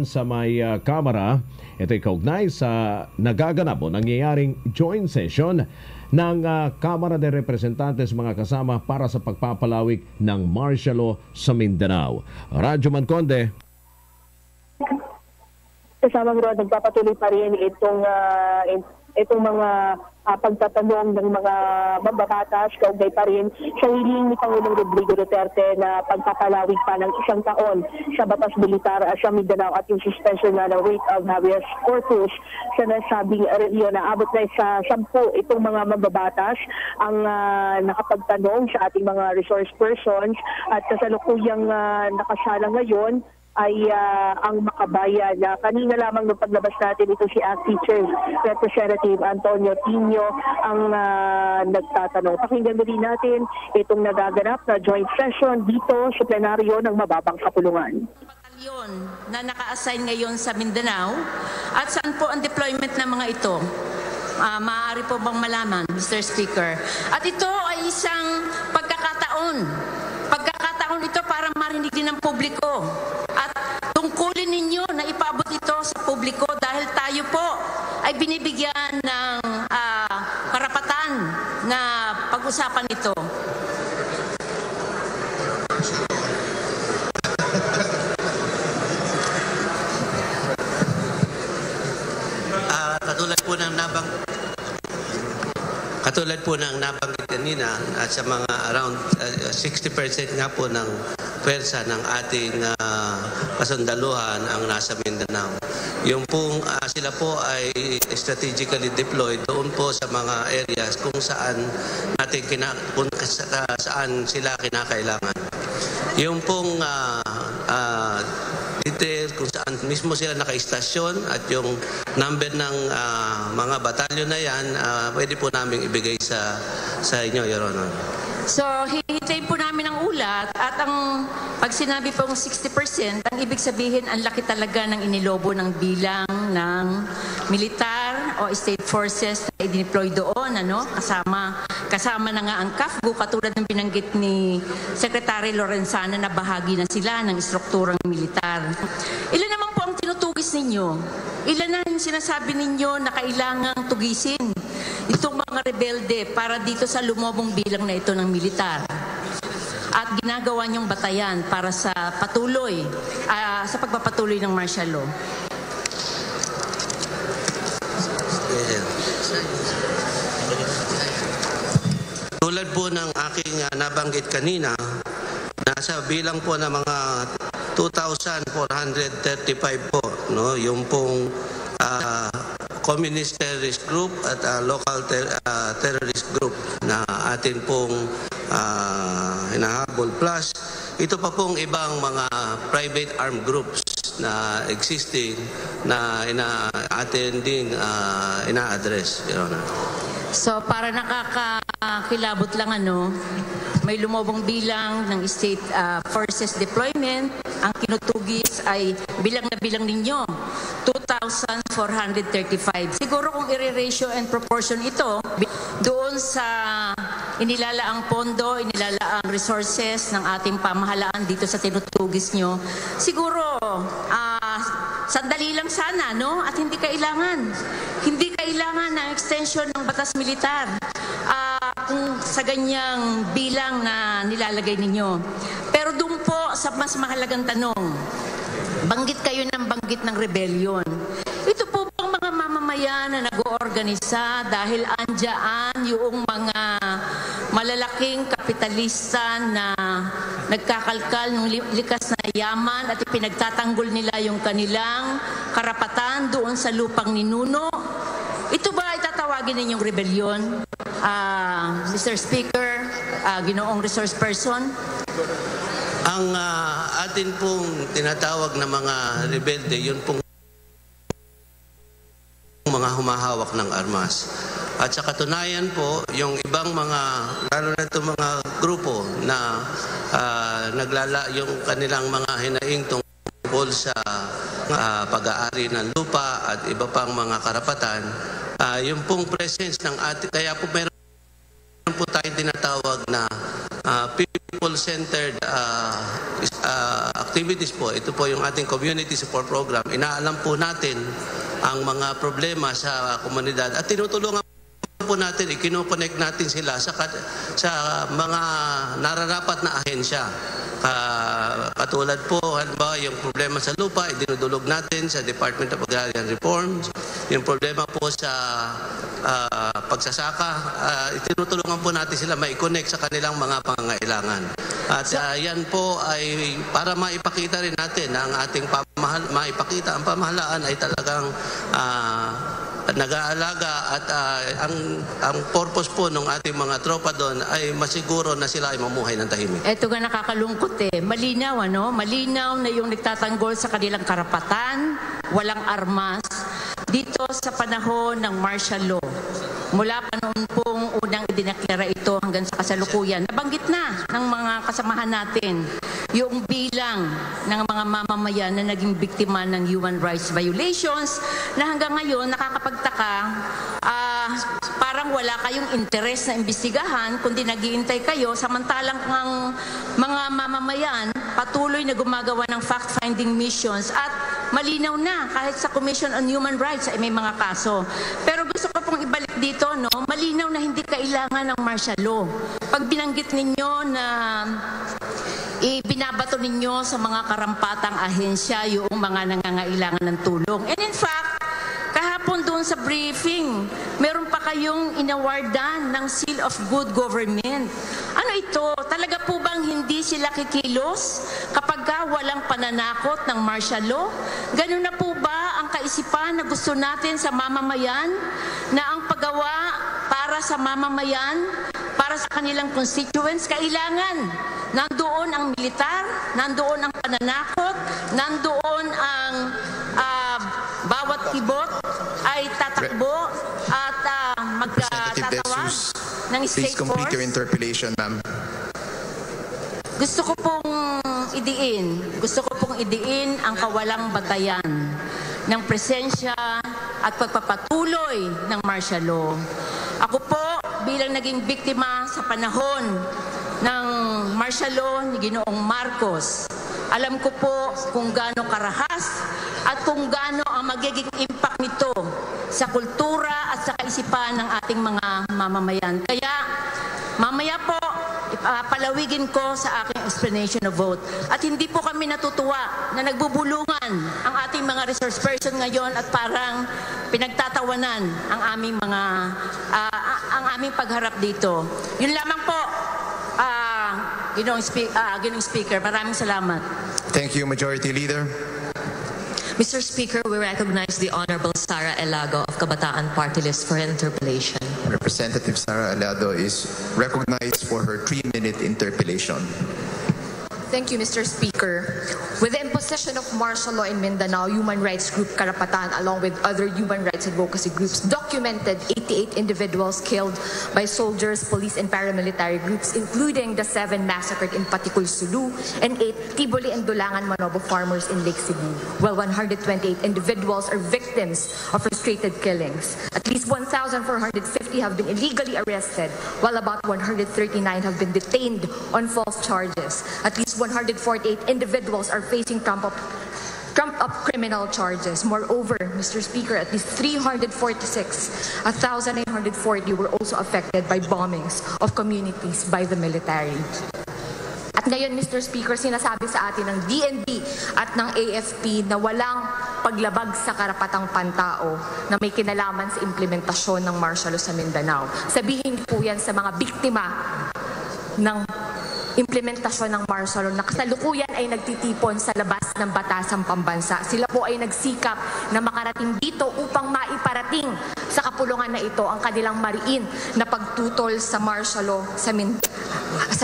Sa may Kamara, ito'y kaugnay sa nagaganap o nangyayaring joint session ng Kamara de Representantes mga kasama para sa pagpapalawig ng martial law sa Mindanao. Radyo Manconde. Kasama mo, nagpapatuloy pa rin itong mga pagtatanong ng mga mambabatas, kaugnay pa rin sa hiling ni Pangulong Rodrigo Duterte na pagpapalawig pa ng 1 taon sa batas militar sa Mindanao at yung suspension na ng rate of habeas corpus sa nasabing rehiyon na abot na sa 10 itong mga mambabatas ang nakapagtanong sa ating mga resource persons at kasalukuyang nakasala ngayon ay ang makabayan. Kanina lamang nung paglabas natin, ito si Teacher Representative Antonio Tino ang nagtatanong. Pakinggan din natin itong nagaganap na joint session dito sa plenaryo ng mababang kapulungan. Batalyon na naka-assign ngayon sa Mindanao at saan po ang deployment ng mga ito? Maaari po bang malaman, Mr. Speaker? At ito ay isang pagkakataon ito para marinig din ng publiko at tungkulin ninyo na ipaabot ito sa publiko dahil tayo po ay binibigyan ng karapatan na pag-usapan ito. Katulad po ng nabanggit kanina at sa mga around 60% nga po ng pwersa ng ating kasundaluhan ang nasa Mindanao. Yung pong sila po ay strategically deployed doon po sa mga areas kung saan saan sila kinakailangan. Yung pong detail kung saan mismo sila naka-istasyon at yung number ng mga batalyon na yan, pwede po namin ibigay sa inyo, Your Honor. So, hihintayin po namin ang ulat at pag sinabi pong 60%, ang ibig sabihin, ang laki talaga ng inilobo ng bilang ng militar o state forces na i-deploy doon, kasama na nga ang CAFGU, katulad ng binanggit ni Secretary Lorenzana na bahagi na sila ng strukturang militar. Ilan naman po ang tinutugis ninyo? Ilan na yung sinasabi ninyo na kailangang tugisin itong mga rebelde para dito sa lumobong bilang na ito ng militar? At ginagawa niyong batayan para sa pagpapatuloy ng martial law. Tulad po ng aking nabanggit kanina, nasa bilang po ng mga 2,435 po, no, yung pong communist terrorist group at local terrorist group na atin pong hinahabol. Plus, ito pa pong ibang mga private armed groups na existing na atin ding ina-address, Your Honor. So, para nakakakilabot lang may lumobong bilang ng state forces deployment. Ang kinutugis ay bilang na bilang ninyo, 2,435. Siguro kung i-ratio and proportion ito, doon sa inilalaang pondo, inilalaang resources ng ating pamahalaan dito sa tinutugis nyo, siguro sandali lang sana, no? At hindi kailangan ng extension ng batas militar kung sa ganyang bilang na nilalagay ninyo. Pero doon po sa mas mahalagang tanong, banggit kayo ng banggit ng rebellion. Ito po bang mga mamamayan na nag-oorganisa dahil andyan yung mga malalaking kapitalista na nagkakalkal ng likas na yaman at ipinagtatanggol nila yung kanilang karapatan doon sa lupang ninuno? Ito ba ay tatawagin ninyong rebellion, Mr. Speaker, Ginoong Resource Person? Ang atin pong tinatawag na mga rebelde, yun pong mga humahawak ng armas. At sa katunayan po, yung ibang mga, lalo na itong mga grupo na yung kanilang mga hinaing tungkol sa pag-aari ng lupa at iba pang mga karapatan, yung pong presence ng ating, kaya po meron po tayong tinatawag na people-centered activities po. Ito po yung ating community support program. Inaalam po natin ang mga problema sa komunidad at tinutulungan po natin, ikinoconnect natin sila sa mga nararapat na ahensya. Katulad po, halimbawa, yung problema sa lupa, idinudulog natin sa Department of Agrarian Reforms. Yung problema po sa pagsasaka, itinutulungan po natin sila mai-connect sa kanilang mga pangangailangan. At yan po ay para maipakita rin natin na ang ating maipakita ang pamahalaan ay talagang nag-aalaga at ang purpose po ng ating mga tropa doon ay masiguro na sila ay mamuhay ng tahimik. Ito nga nakakalungkot eh. Malinaw, ano? Malinaw na yung nagtatanggol sa kanilang karapatan, walang armas, dito sa panahon ng martial law. Mula pa noon pong unang idinaklara ito hanggang sa kasalukuyan. Nabanggit na ng mga kasamahan natin yung bilang ng mga mamamayan na naging biktima ng human rights violations na hanggang ngayon nakakapagtaka, parang wala kayong interes na imbestigahan kundi naghihintay kayo samantalang ang mga mamamayan patuloy na gumagawa ng fact-finding missions at malinaw na kahit sa Commission on Human Rights ay may mga kaso. Pero gusto ko pong ibalik dito, no, malinaw na hindi kailangan ng martial law. Pag binanggit ninyo na binabato ninyo sa mga karampatang ahensya yung mga nangangailangan ng tulong. And in fact, kahapon doon sa briefing, meron pa kayong inawardan ng Seal of Good Government. Ano ito? Talaga po bang hindi sila kikilos kapag walang pananakot ng martial law? Ganun na po ba ang kaisipan na gusto natin sa mamamayan na ang paggawa para sa mamamayan, para sa kanilang constituents, kailangan nandoon ang militar, nandoon ang pananakot, nandoon ang bawat kibot ay tatakbo at magtatawag ng state Please complete force. your interpellation, ma'am. Gusto ko pong idiin ang kawalang batayan ng presensya at pagpapatuloy ng martial law. Ako po bilang naging biktima sa panahon ng martial law ni Ginoong Marcos, alam ko po kung gaano karahas at kung gaano ang magiging impact nito sa kultura at sa kaisipan ng ating mga mamamayan. Kaya mamaya po palawigin ko sa aking explanation of vote. At hindi po kami natutuwa na nagbubulungan ang ating mga resource person ngayon at parang pinagtatawanan ang aming pagharap dito. Yun lamang po, Ginoong Speaker. Maraming salamat. Thank you, Majority Leader. Mr. Speaker, we recognize the Honorable Sara Elago of Kabataan Party List for interpellation. Representative Sara Alado is recognized for her 3-minute interpellation. Thank you, Mr. Speaker. With the imposition of martial law in Mindanao, human rights group Karapatan, along with other human rights advocacy groups, documented 88 individuals killed by soldiers, police, and paramilitary groups, including the 7 massacred in Patikul, Sulu, and 8 Tiboli and Dulangan Manobo farmers in Lake Cebu, while 128 individuals are victims of frustrated killings. At least 1,450 have been illegally arrested, while about 139 have been detained on false charges. At least 148 individuals are facing trumped-up criminal charges. Moreover, Mr. Speaker, at least 346, 1,940 were also affected by bombings of communities by the military. At ngayon, Mr. Speaker, sinasabi sa atin ng DND at ng AFP na walang paglabag sa karapatang pantao na may kinalaman sa implementasyon ng martial law sa Mindanao. Sabihin po yan sa mga biktima ng implementasyon ng martial law na kasalukuyan ay nagtitipon sa labas ng batasang pambansa. Sila po ay nagsikap na makarating dito upang maiparating sa kapulungan na ito ang kanilang mariin na pagtutol sa martial law sa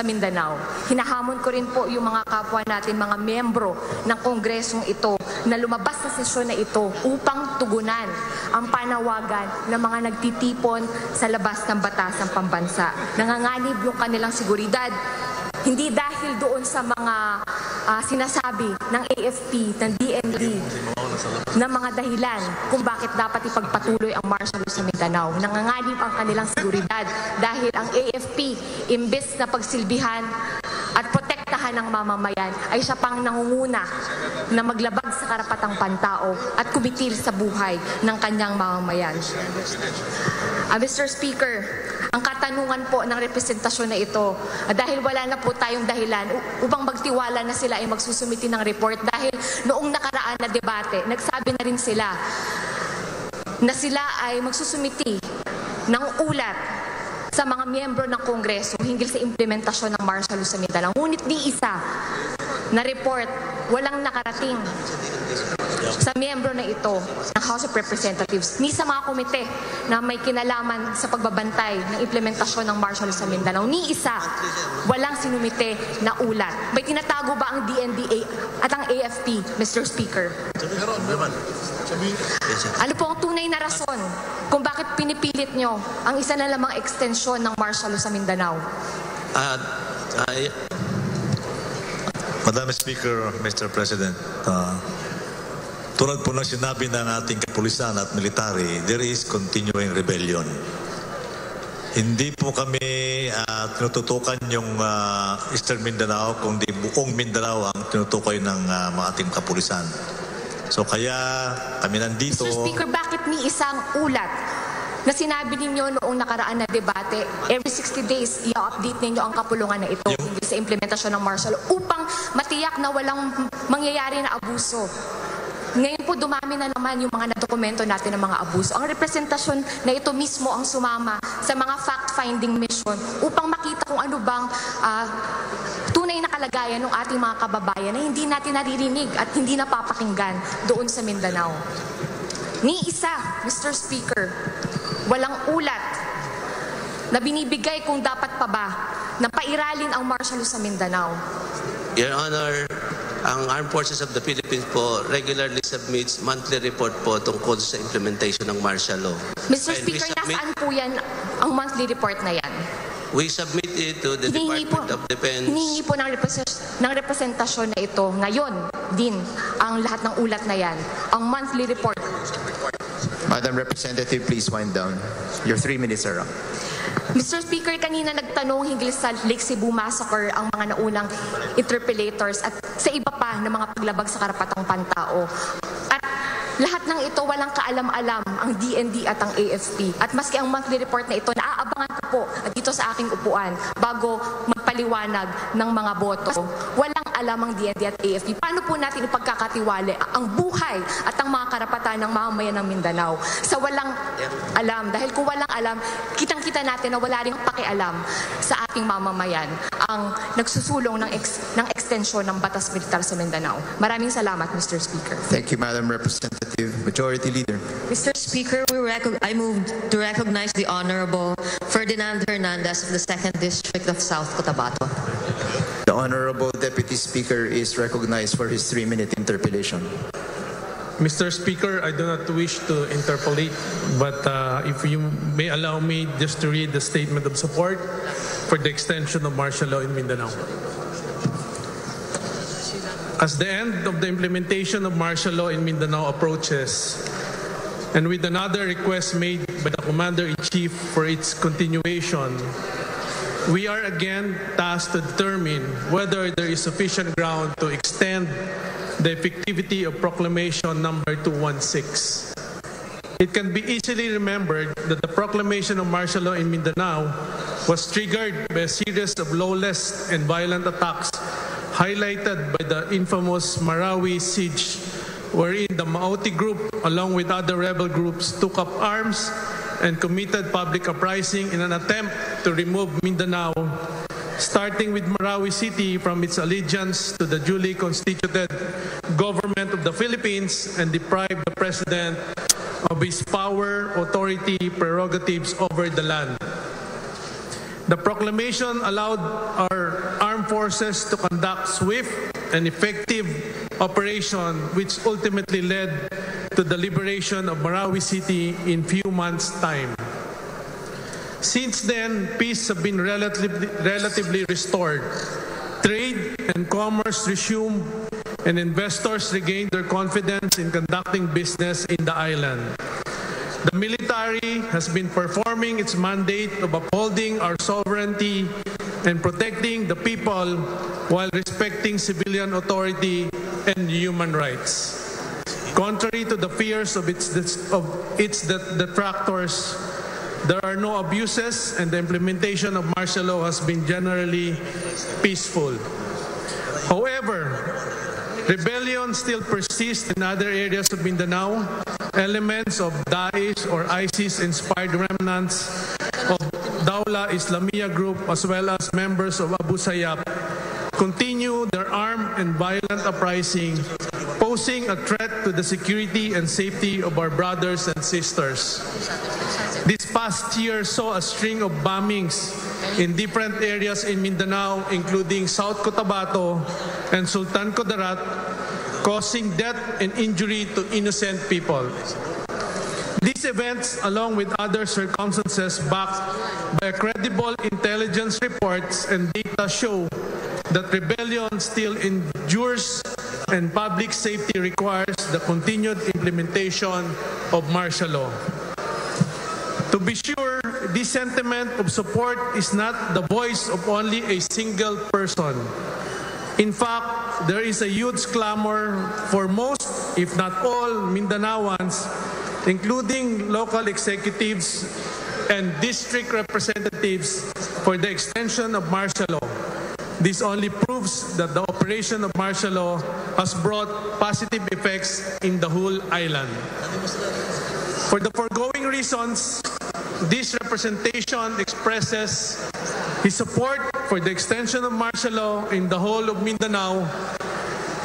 Mindanao. Hinahamon ko rin po yung mga kapwa natin, mga miyembro ng kongresong ito na lumabas sa sesyon na ito upang tugunan ang panawagan ng mga nagtitipon sa labas ng batasang pambansa. Nanganganib yung kanilang seguridad, hindi dahil doon sa mga sinasabi ng AFP, ng DND, na mga dahilan kung bakit dapat ipagpatuloy ang martial law sa Mindanao. Nanganganib ang kanilang seguridad dahil ang AFP, imbes na pagsilbihan at protektahan ng mamamayan, ay siya pang nangunguna na maglabag sa karapatang pantao at kumitil sa buhay ng kanyang mamamayan. Mr. Speaker, ang katanungan po ng representasyon na ito, dahil wala na po tayong dahilan upang magtiwala na sila ay magsusumiti ng report, dahil noong nakaraan na debate, nagsabi na rin sila na sila ay magsusumiti ng ulat sa mga miyembro ng Kongreso hinggil sa implementasyon ng martial law sa Mindanao. Ngunit di isa na report walang nakarating sa miyembro na ito ng House of Representatives ni sa mga komite na may kinalaman sa pagbabantay ng implementasyon ng martial law sa Mindanao. Ni isa walang sinumite na ulat. May tinatago ba ang DNDA at ang AFP, Mr. Speaker? Ano po ang tunay na rason kung bakit pinipilit nyo ang isa na lamang ekstensyon ng martial law sa Mindanao? Madam Speaker, Mr. President, tulad po ng sinabi ng ating kapulisan at military, there is continuing rebellion. Hindi po kami tinututukan yung Eastern Mindanao, kundi buong Mindanao ang tinutukoy ng ating kapulisan. So kaya kami nandito... Mr. Speaker, bakit ni isang ulat na sinabi ninyo noong nakaraan na debate, every 60 days, i-update ninyo ang kapulungan na ito hinggil sa implementasyon ng martial law upang matiyak na walang mangyayari na abuso? Ngayon po dumami na naman yung mga nadokumento natin ng mga abuso. Ang representasyon na ito mismo ang sumama sa mga fact-finding mission upang makita kung ano bang tunay na kalagayan ng ating mga kababayan na hindi natin naririnig at hindi napapakinggan doon sa Mindanao. Ni isa, Mr. Speaker, walang ulat na binibigay kung dapat pa ba na pairalin ang martial law sa Mindanao. Your Honor, ang Armed Forces of the Philippines po regularly submits monthly report po tungkol sa implementation ng martial law. Mr. Speaker, nasaan po yan ang monthly report na yan? We submit it to the Department of Defense. Hiningi po ng representasyon na ito ngayon din ang lahat ng ulat na yan, ang monthly report. Madam Representative, please wind down. Your 3 minutes are up. Mr. Speaker, kanina nagtanong hinggil sa Lake Cebu Massacre ang mga naunang interpellators at sa iba pa na mga paglabag sa karapatang pantao. At lahat ng ito walang kaalam-alam ang DND at ang AFP. At maski ang monthly report na ito, naaabangan ko po dito sa aking upuan bago magpaliwanag ng mga boto. Walang alam ang DND at AFP. Paano po natin ipagkakatiwala ang buhay at ang mga karapatan ng mamamayan ng Mindanao sa walang alam? Dahil kung walang alam, kitang-kita natin na wala ring pakialam sa ating mamamayan ang nagsusulong ng extensyon ng batas militar sa Mindanao. Maraming salamat, Mr. Speaker. Thank you, Madam Representative. Majority Leader. Mr. Speaker, I move to recognize the Honorable Ferdinand Hernandez of the 2nd District of South Cotabato. The Honorable Deputy Speaker is recognized for his 3-minute interpellation. Mr. Speaker, I do not wish to interpolate, but if you may allow me just to read the statement of support for the extension of martial law in Mindanao. As the end of the implementation of martial law in Mindanao approaches, and with another request made by the Commander-in-Chief for its continuation, we are again tasked to determine whether there is sufficient ground to extend the effectivity of Proclamation number 216. It can be easily remembered that the proclamation of martial law in Mindanao was triggered by a series of lawless and violent attacks highlighted by the infamous Marawi siege, wherein the Maoti group, along with other rebel groups, took up arms and committed public uprising in an attempt to remove Mindanao, starting with Marawi City from its allegiance to the duly constituted government of the Philippines and deprive the President of his power, authority, prerogatives over the land. The proclamation allowed our armed forces to conduct swift and effective operation, which ultimately led to the liberation of Marawi City in few months' time. Since then, peace has been relatively restored. Trade and commerce resumed and investors regain their confidence in conducting business in the island. The military has been performing its mandate of upholding our sovereignty and protecting the people while respecting civilian authority and human rights. Contrary to the fears of its detractors, there are no abuses and the implementation of martial law has been generally peaceful. However, rebellion still persists in other areas of Mindanao. Elements of Daesh or ISIS-inspired remnants of Dawla Islamiyah group as well as members of Abu Sayyaf continue their armed and violent uprising, posing a threat to the security and safety of our brothers and sisters. This past year saw a string of bombings in different areas in Mindanao, including South Cotabato and Sultan Kudarat, causing death and injury to innocent people. These events, along with other circumstances backed by credible intelligence reports and data, show that rebellion still endures and public safety requires the continued implementation of martial law. To be sure, this sentiment of support is not the voice of only a single person. In fact, there is a huge clamor for most, if not all, Mindanaoans, including local executives and district representatives, for the extension of martial law. This only proves that the operation of martial law has brought positive effects in the whole island. For the foregoing reasons, this representation expresses his support for the extension of martial law in the whole of Mindanao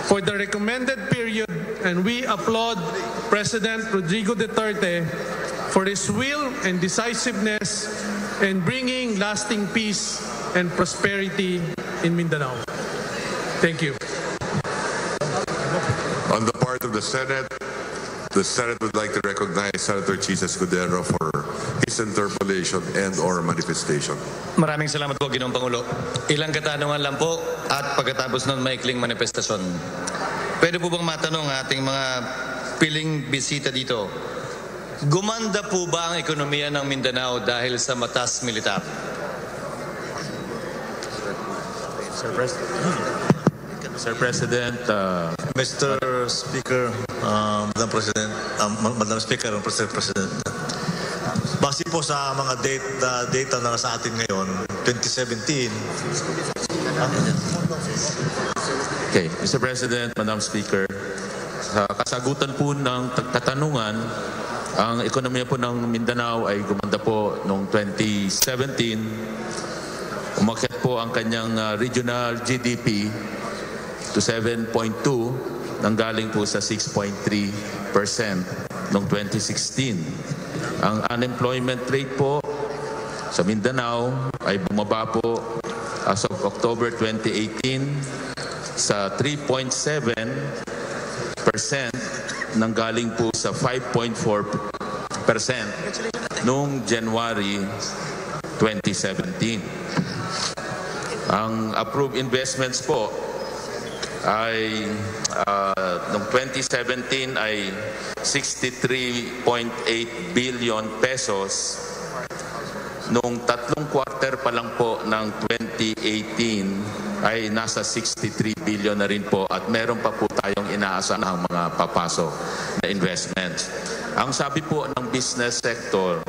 for the recommended period, and we applaud President Rodrigo Duterte for his will and decisiveness in bringing lasting peace and prosperity in Mindanao. Thank you. On the part of the Senate would like to recognize Senator Chis Escudero for his interpellation and/or manifestation. Maraming salamat po, Ginoong Pangulo. Ilang katanungan lang po at pagkatapos ng maikling manifestasyon. Pwede po bang matanong ating mga piling bisita dito? Gumanda po ba ang ekonomiya ng Mindanao dahil sa matas militar? Sir President, Mr. Speaker, Madam Speaker, Mr. President. Base po sa mga data na sa atin ngayon, 2017. Okay, Mr. President, Madam Speaker, sa kasagutan po ng katanungan, ang ekonomiya po ng Mindanao ay gumanda po noong 2017. Umakyat po ang kanyang regional GDP to 7.2 nanggaling po sa 6.3% noong 2016. Ang unemployment rate po sa Mindanao ay bumaba po as of October 2018 sa 3.7% nanggaling po sa 5.4% noong January 2017. Ang approved investments po ay noong 2017 ay 63.8 billion pesos. Noong tatlong quarter pa lang po ng 2018 ay nasa 63 billion na rin po at meron pa po tayong inaasahang mga papasok na investments. Ang sabi po ng business sector,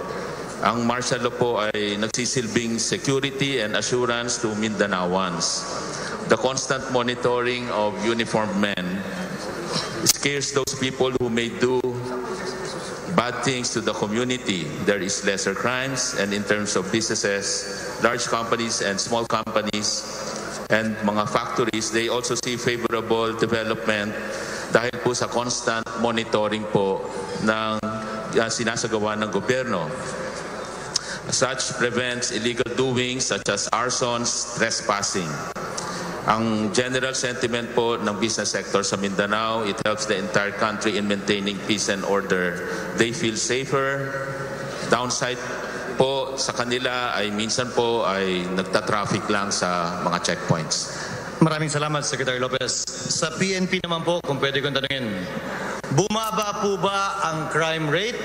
ang martial law po ay nagsisilbing security and assurance to Mindanaoans. The constant monitoring of uniformed men scares those people who may do bad things to the community. There is lesser crimes, and in terms of businesses, large companies and small companies and mga factories, they also see favorable development dahil po sa constant monitoring po ng sinasagawa ng gobyerno. Such prevents illegal doings such as arsons, trespassing. Ang general sentiment po ng business sector sa Mindanao, it helps the entire country in maintaining peace and order. They feel safer. Downside po sa kanila ay minsan po ay nagta-traffic lang sa mga checkpoints. Maraming salamat, Secretary Lopez. Sa PNP naman po, kung pwede kong tanungin, bumaba po ba ang crime rate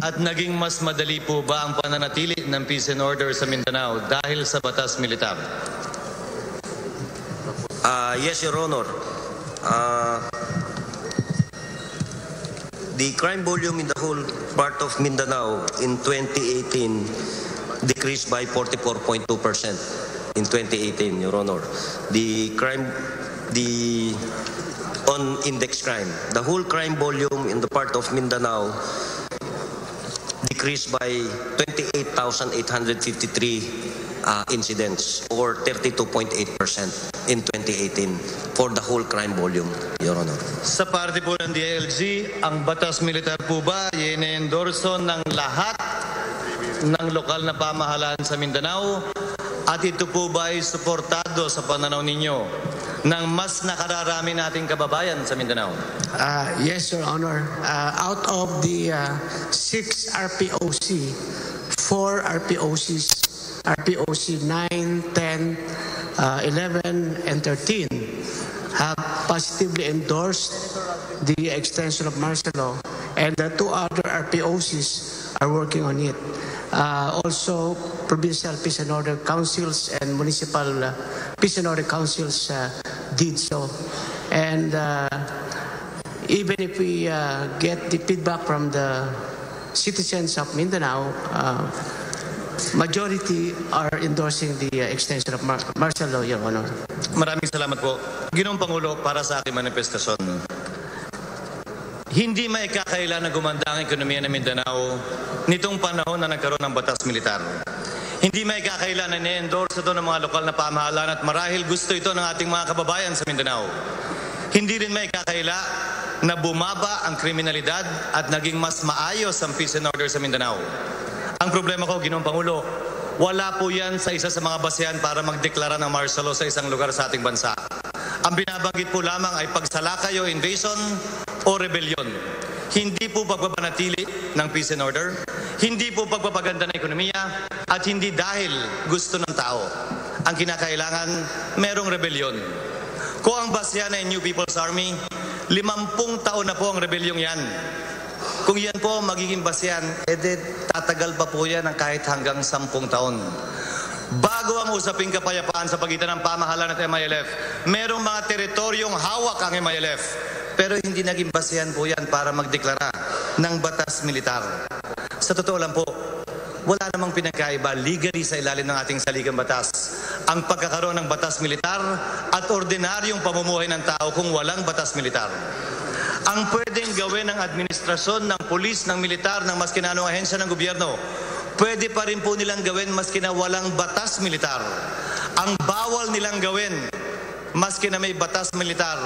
at naging mas madali po ba ang pananatili ng peace and order sa Mindanao dahil sa batas militar? Yes, Your Honor. The crime volume in the whole part of Mindanao in 2018 decreased by 44.2% in 2018, Your Honor. On index crime, the whole crime volume in the part of Mindanao decreased by 28,853 incidents or 32.8% in 2018 for the whole crime volume, Your Honor. Sa parte po ng DILG, ang batas militar po ba i-endorso ng lahat ng lokal na pamahalaan sa Mindanao at ito po ba ay suportado sa pananaw ninyo ng mas nakararami nating kababayan sa Mindanao? Yes, Your Honor. Out of the 6 RPOC, 4 RPOCs, RPOC 9, 10, 11, and 13 have positively endorsed the extension of martial law, and the 2 other RPOCs are working on it. Also, provincial peace and order councils and municipal peace and order councils did so. And even if we get the feedback from the citizens of Mindanao, majority are endorsing the extension of martial law, Your Honor. Maraming salamat po. Ginoong Pangulo, para sa aking manifestasyon, hindi maikakaila na gumanda ang ekonomiya ng Mindanao nitong panahon na nagkaroon ng batas militar. Hindi maikakaila na ni-endorse ito ng mga lokal na pamahalaan at marahil gusto ito ng ating mga kababayan sa Mindanao. Hindi rin maikakaila na bumaba ang kriminalidad at naging mas maayos ang peace and order sa Mindanao. Ang problema ko, Ginoong Pangulo, wala po yan sa isa sa mga basehan para magdeklara ng martial law sa isang lugar sa ating bansa. Ang binabanggit po lamang ay pagsalakay o invasion o rebellion. Hindi po pagpapanatili ng peace and order, hindi po pagpapaganda ng ekonomiya, at hindi dahil gusto ng tao. Ang kinakailangan, merong rebellion. Kung ang basehan ay New People's Army, 50 taon na po ang rebelyong yan. Kung yan po magiging basehan, tatagal pa po yan ng kahit hanggang 10 taon. Bago ang usaping kapayapaan sa pagitan ng pamahalaan at MILF, merong mga teritoryong hawak ang MILF. Pero hindi naging basehan po yan para magdeklara ng batas militar. Sa totoo lang po, wala namang pinagkaiba legally sa ilalim ng ating saligang batas ang pagkakaroon ng batas militar at ordinaryong pamumuhay ng tao kung walang batas militar. Ang pwedeng gawin ng administrasyon, ng pulis, ng militar, ng maski na anong ahensya ng gobyerno, pwede pa rin po nilang gawin maski na walang batas militar. Ang bawal nilang gawin, maski na may batas militar,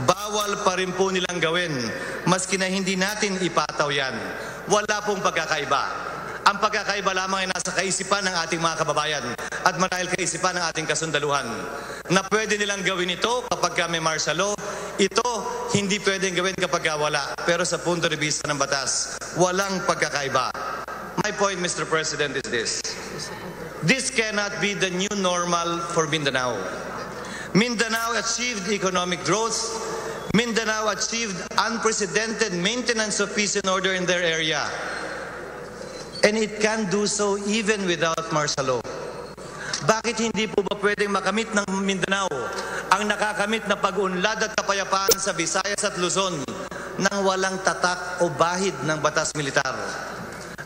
bawal pa rin po nilang gawin maski na hindi natin ipataw yan. Wala pong pagkakaiba. Ang pagkakaiba lamang ay nasa kaisipan ng ating mga kababayan at marahil kaisipan ng ating kasundaluhan na pwede nilang gawin ito kapag may martial law. Ito hindi pwedeng gawin kapag wala. Pero sa punto de vista ng batas, walang pagkakaiba. My point, Mr. President, is this. This cannot be the new normal for Mindanao. Mindanao achieved economic growth. Mindanao achieved unprecedented maintenance of peace and order in their area. And it can do so even without martial law. Bakit hindi po ba pwedeng makamit ng Mindanao ang nakakamit na pag-unlad at kapayapaan sa Visayas at Luzon nang walang tatak o bahid ng batas militar?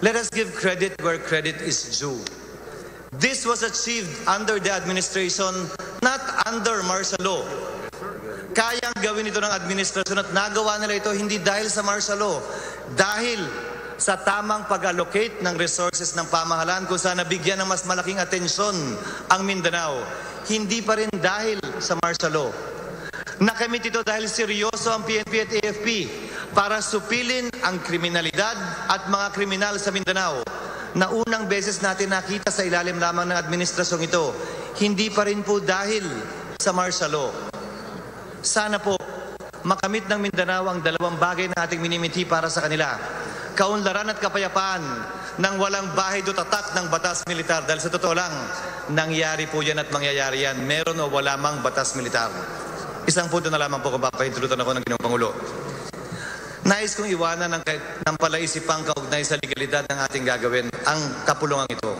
Let us give credit where credit is due. This was achieved under the administration, not under martial law. Kayang gawin ito ng administrasyon at nagawa nila ito hindi dahil sa martial law, dahil sa tamang pag-allocate ng resources ng pamahalaan kung saan nabigyan ng mas malaking atensyon ang Mindanao. Hindi pa rin dahil sa martial law. Nakamit ito dahil seryoso ang PNP at AFP para supilin ang kriminalidad at mga kriminal sa Mindanao na unang beses natin nakita sa ilalim lamang ng administrasyong ito. Hindi pa rin po dahil sa martial law. Sana po makamit ng Mindanao ang dalawang bagay na ating minimiti para sa kanila. kaunlaran at kapayapaan ng walang bahay do tatak ng batas militar. Dahil sa totoo lang, nangyari po yan at mangyayari yan. Meron o wala mang batas militar. Isang punto na lamang po kung papahintulutan ako ng Ginoong Pangulo. Nais kong iwanan ng palaisipang kaugnay sa legalidad ng ating gagawin ang kapulungan ito.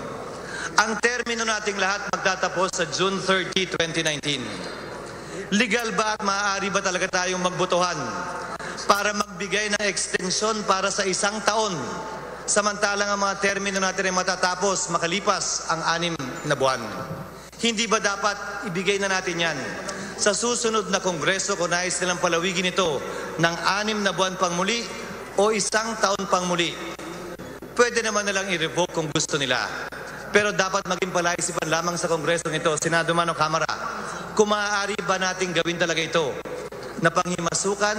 Ang termino nating lahat magtatapos sa June 30, 2019. Legal ba at maaari ba talaga tayong magbotohan para magbigay ng extension para sa 1 taon, samantalang ang mga termino natin ay matatapos makalipas ang 6 na buwan? Hindi ba dapat ibigay na natin yan sa susunod na Kongreso kung nais nilang palawigin ito ng 6 na buwan pang muli o 1 taon pang muli? Pwede naman nilang i-revoke kung gusto nila. Pero dapat maging palaisipan lamang sa Kongreso nito, Senado man o Kamara, kung maaari ba nating gawin talaga ito na panghimasukan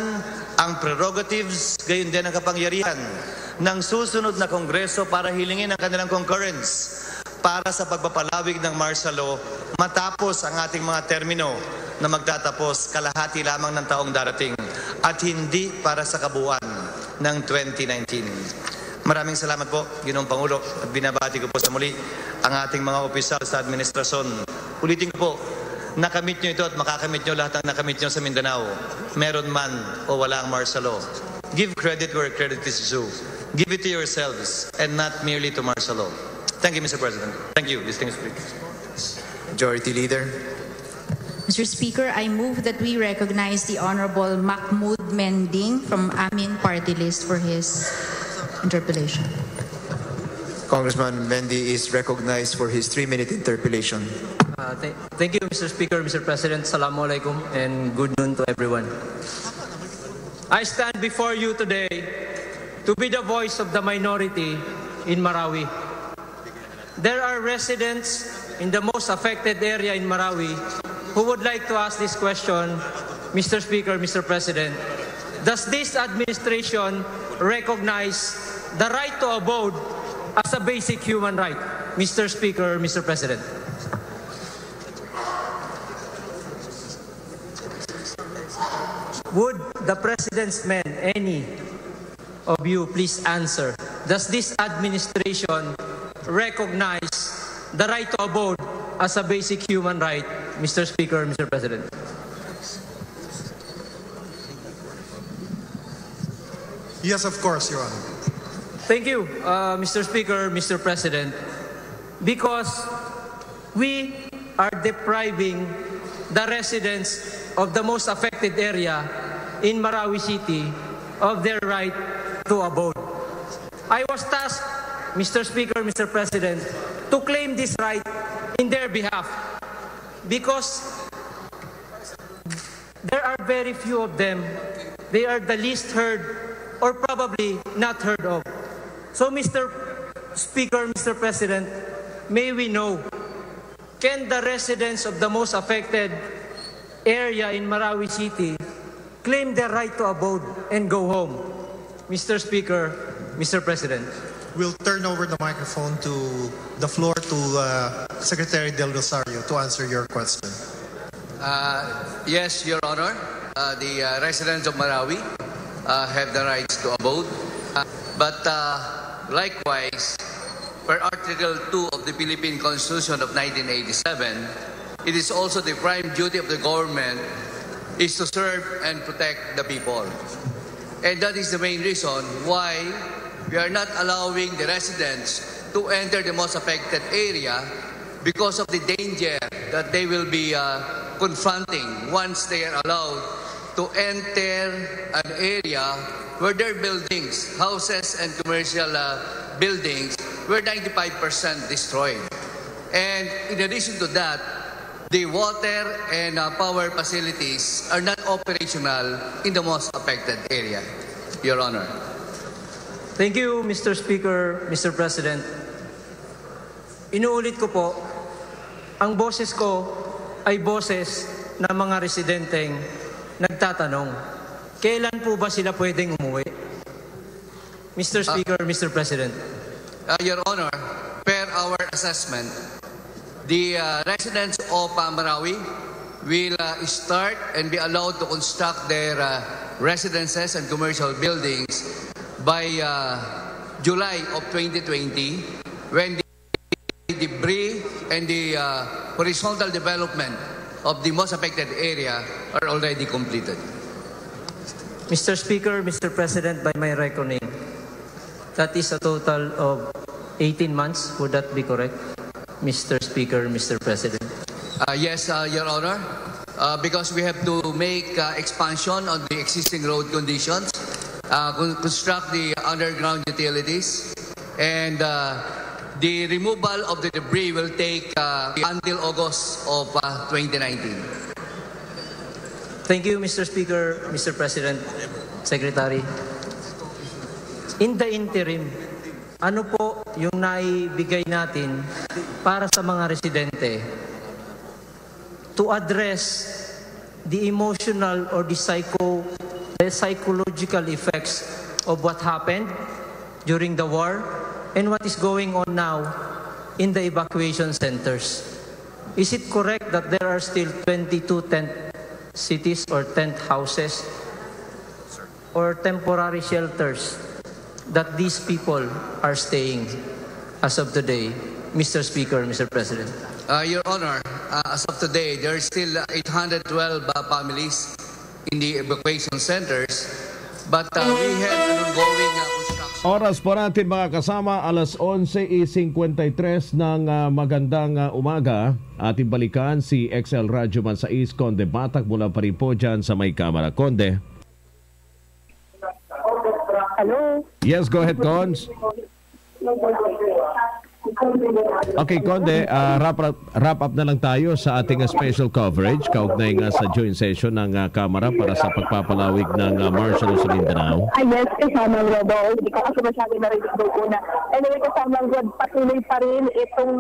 ang prerogatives, gayon din ang kapangyarihan ng susunod na Kongreso para hilingin ang kanilang concurrence para sa pagpapalawig ng martial law matapos ang ating mga termino na magtatapos kalahati lamang ng taong darating at hindi para sa kabuuan ng 2019. Maraming salamat po, Ginoong Pangulo, at binabati ko po sa muli ang ating mga opisyal sa administrasyon. Ulitin ko po, nakamit nyo ito at makakamit nyo lahat ang nakamit nyo sa Mindanao. Meron man o wala ang martial law. Give credit where credit is due. Give it to yourselves and not merely to martial law. Thank you, Mr. President. Thank you, distinguished speakers. Majority Leader. Mr. Speaker, I move that we recognize the Honorable Mahmoud Mending from Amin Party List for his interpellation. Congressman Mendy is recognized for his 3-minute interpellation. Thank you, Mr. Speaker, Mr. President. Assalamu alaikum and good noon to everyone. I stand before you today to be the voice of the minority in Marawi. There are residents in the most affected area in Marawi who would like to ask this question, Mr. Speaker, Mr. President. Does this administration recognize the right to abode as a basic human right, Mr. Speaker, Mr. President? Would the President's men, any of you, please answer? Does this administration recognize the right to abode as a basic human right, Mr. Speaker, Mr. President? Yes, of course, Your Honor. Thank you, Mr. Speaker, Mr. President, because we are depriving the residents of the most affected area in Marawi City of their right to abode. I was tasked, Mr. Speaker, Mr. President, to claim this right in their behalf because there are very few of them. They are the least heard or probably not heard of. So, Mr. Speaker, Mr. President, may we know, can the residents of the most affected area in Marawi City claim their right to abode and go home? Mr. Speaker, Mr. President. We'll turn over the microphone to the floor to Secretary Del Rosario to answer your question. Yes, Your Honor. The residents of Marawi have the rights to abode. But likewise, per Article 2 of the Philippine Constitution of 1987, it is also the prime duty of the government is to serve and protect the people. And that is the main reason why we are not allowing the residents to enter the most affected area because of the danger that they will be confronting once they are allowed to enter an area where their buildings, houses and commercial buildings were 95% destroyed. And in addition to that, the water and power facilities are not operational in the most affected area, Your Honor. Thank you, Mr. Speaker, Mr. President. Inuulit ko po, ang boses ko ay boses ng mga residenteng nagtatanong, kailan po ba sila pwedeng umuwi? Mr. Speaker, Mr. President. Your Honor, per our assessment, the residents of Marawi will start and be allowed to construct their residences and commercial buildings by July of 2020 when the debris and the horizontal development of the most affected area are already completed. Mr. Speaker, Mr. President, by my reckoning, that is a total of 18 months. Would that be correct, Mr. Speaker, Mr. President? Yes, Your Honor, because we have to make expansion on the existing road conditions, construct the underground utilities, and the removal of the debris will take until August of 2019. Thank you, Mr. Speaker, Mr. President, Secretary. In the interim, ano po yung naibigay natin para sa mga residente to address the emotional or the psychological effects of what happened during the war and what is going on now in the evacuation centers? Is it correct that there are still 22 tent cities or tent houses or temporary shelters that these people are staying as of today, Mr. Speaker, Mr. President? Your Honor, as of today, there are still 812 families in the evacuation centers, but we have an ongoing construction. Oras po natin mga kasama, alas 11:53 ng magandang umaga. Ating balikan si XL Radyo Man sa East, Conde Batak, mula pa rin po dyan sa may Kamara. Conde. Hello? Yes, go ahead, Cons. Okay, Conde, wrap up na lang tayo sa ating special coverage kaugnay nga sa joint session ng Kamara para sa pagpapalawig ng martial law sa Mindanao. Yes, kasama ng Robo. Hindi ko kasi masyado narinig doon una. Anyway, kasama ng Rod, patuloy pa rin itong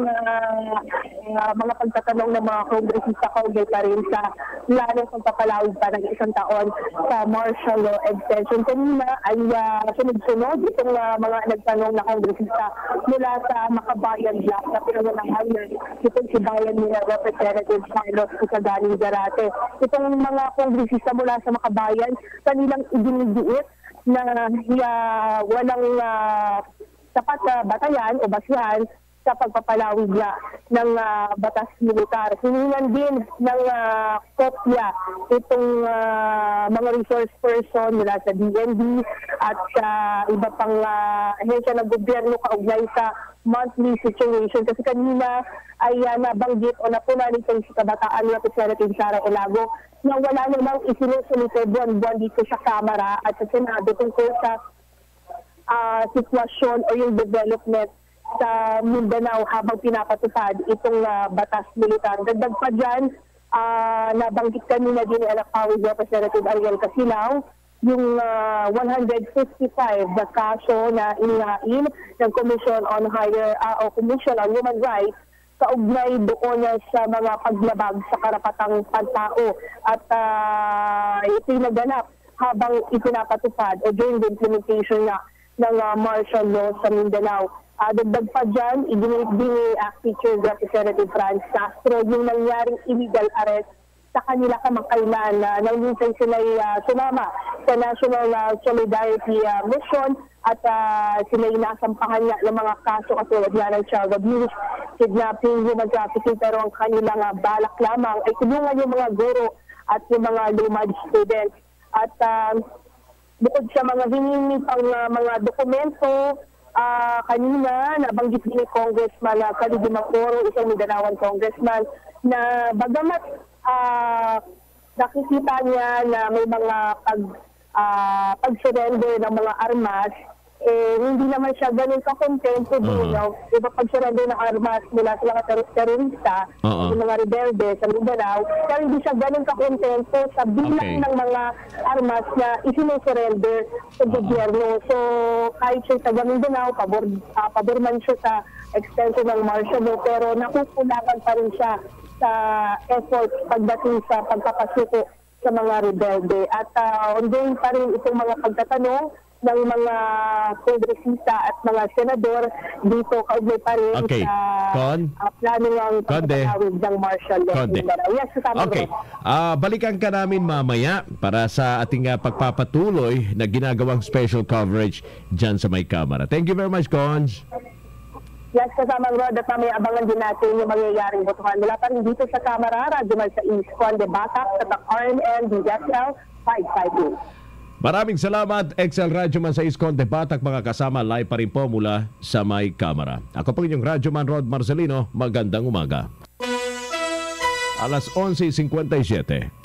mga pagtatanong ng mga kongresista kaugnay pa rin sa planong pagpapalawig pa ng isang taon sa martial law extension. Kanina ay sunod-sunod itong mga nagtanong na kongresista mula sa Makabayan Block na pinangunahan itong si Bayan nila Representative Carlos Isagaling Zarate. Itong mga kongresista mula sa Makabayan, kanilang idinidiit na walang sapat na batayan o basihan sa pagpapalawig ng batas militar. Hiningan din ng kopya itong mga resource person mula sa DND at sa iba pang ahensya ng gobyerno kaugnay sa monthly situation. Kasi kanina ay nabanggit o napuna nitong sa kabataan ni Representative Sara Elago na wala namang isinusunod buwan-buwan dito sa Kamara at sa Senado tungkol sa sitwasyon o yung development sa Mindanao habang pinapatupad itong batas militar. Dagdag pa dyan, nabanggit kanina din ni Alakawid Representative Ariel Casilaw, yung 155 na kaso na inihain ng Commission on Commission on Human Rights kaugnay doon sa mga paglabag sa karapatang pantao at ito'y naganap habang ipinapatupad o during the implementation ng martial law sa Mindanao. Dagdag pa dyan, iginit din ni Teacher Representative Franz Castro yung nangyaring illegal arrest sa kanila kamakailan nang minsan sila sumama sa National Solidarity Mission at sila inasampahan niya ng mga kaso katulad niya ng child abuse, kidnapping, human trafficking, pero ang kanilang balak lamang ay tulungan yung mga guro at yung mga lumad students. At bukod sa mga hiningi pang mga dokumento, kanina nabanggit din ni Congressman Kalidi Macoro, isang Mindanaoan congressman, na bagamat nakikita niya na may mga pag-surrender ng mga armas, hindi naman siya ganun ka-contento din. Diba pag-surrender ng armas mula sa mga terorista, yung mga rebelde sa Mindanao, pero hindi siya ganun ka-contento sa bilang ng mga armas na isinusurrender sa gobyerno. So kahit siya sa Mindanao, pabor man siya sa extension ng martial law, pero nakukulangan pa rin siya sa effort pagdating sa pagpapasuko sa mga rebelde. At ongoing pa rin itong mga pagtatanong ng mga kongresista at mga senador dito kaugnay pa rin sa plano ng pagpapalawig ng martial law. Yes, kasama balikan ka namin mamaya para sa ating pagpapatuloy na ginagawang special coverage dyan sa may Kamara. Thank you very much, Cons. Yes, kasama Rod, at mamaya abangan din natin yung mangyayaring botohan. Mula pa rin dito sa Kamara, Radyo Man sa East, Conde Batak, sa RNN, DSL 558. Maraming salamat, XL Radyo Man sa Iskon de Batak, mga kasama, live pa rin po mula sa may Kamara. Ako po inyong Radyo Man Rod Marcelino, magandang umaga. Alas 11:57.